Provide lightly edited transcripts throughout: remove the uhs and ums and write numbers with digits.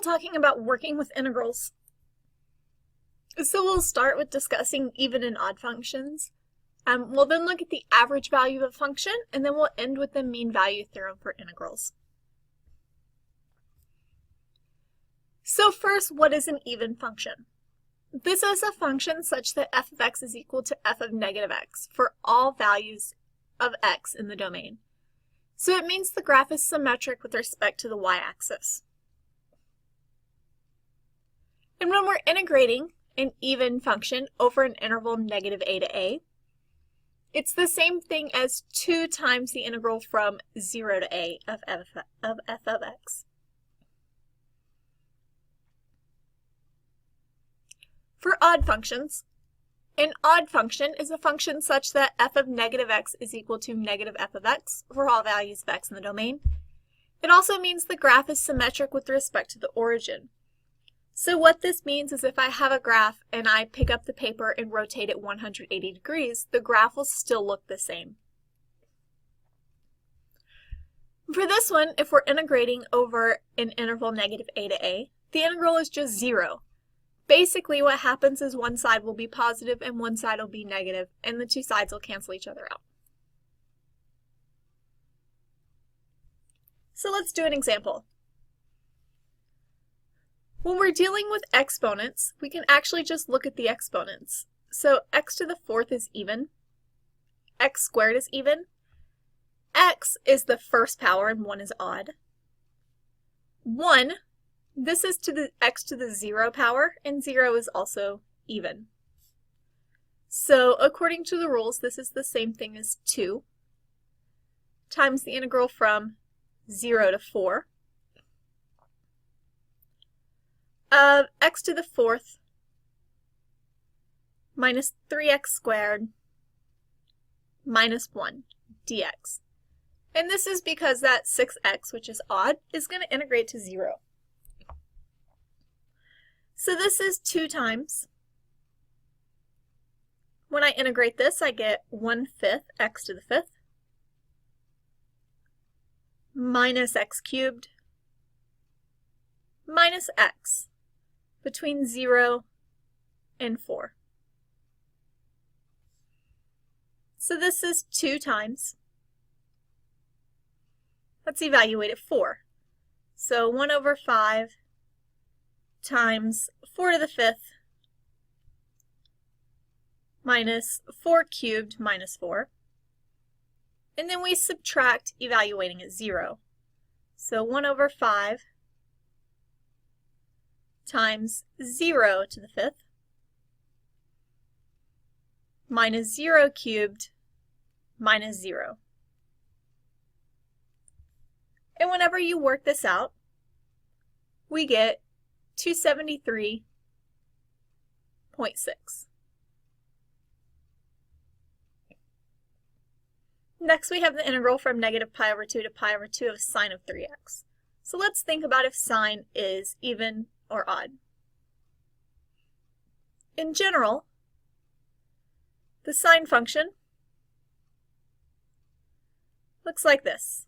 talking about working with integrals. So we'll start with discussing even and odd functions. We'll then look at the average value of a function, and then we'll end with the mean value theorem for integrals. So first, what is an even function? This is a function such that f of x is equal to f of negative x for all values of x in the domain. So it means the graph is symmetric with respect to the y-axis. And when we're integrating an even function over an interval negative a to a, it's the same thing as 2 times the integral from 0 to a of f of x. For odd functions, an odd function is a function such that f of negative x is equal to negative f of x for all values of x in the domain. It also means the graph is symmetric with respect to the origin. So what this means is if I have a graph and I pick up the paper and rotate it 180 degrees, the graph will still look the same. For this one, if we're integrating over an interval negative a to a, the integral is just 0. Basically what happens is one side will be positive and one side will be negative, and the two sides will cancel each other out. So let's do an example. When we're dealing with exponents, we can actually just look at the exponents. So x to the 4th is even, x squared is even, x is the first power and 1 is odd. 1, this is to the x to the 0 power, and 0 is also even. So according to the rules, this is the same thing as 2 times the integral from 0 to 4 of x to the 4th minus 3x squared minus 1 dx. And this is because that 6x, which is odd, is going to integrate to 0. So this is 2 times. When I integrate this, I get 1/5 x to the 5th minus x cubed minus x between 0 and 4. So this is 2 times. Let's evaluate it 4. So 1/5 times 4 to the 5th minus 4 cubed minus 4. And then we subtract, evaluating at 0. So 1/5 times 0 to the 5th minus 0 cubed minus 0. And whenever you work this out, we get 273.6. Next, we have the integral from negative pi over 2 to pi over 2 of sine of 3x. So let's think about if sine is even or odd. In general, the sine function looks like this,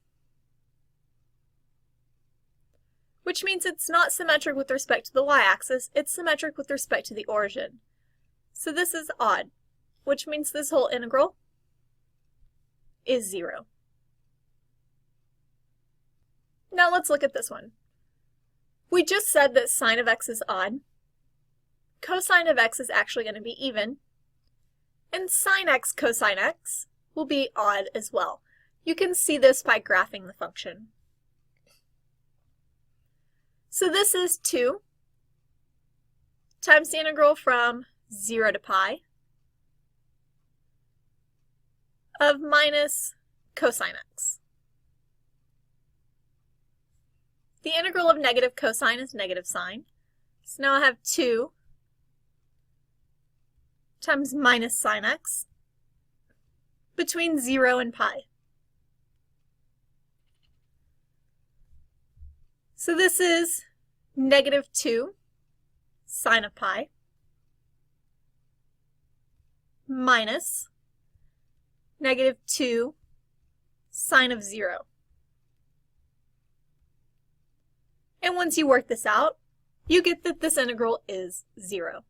which means it's not symmetric with respect to the y-axis, it's symmetric with respect to the origin. So this is odd, which means this whole integral is 0. Now let's look at this one. We just said that sine of x is odd, cosine of x is actually going to be even, and sine x cosine x will be odd as well. You can see this by graphing the function. So this is 2 times the integral from 0 to pi of minus cosine x. The integral of negative cosine is negative sine. So now I have 2 times minus sine x between 0 and pi. So this is negative 2 sine of pi minus negative 2 sine of 0. And once you work this out, you get that this integral is 0.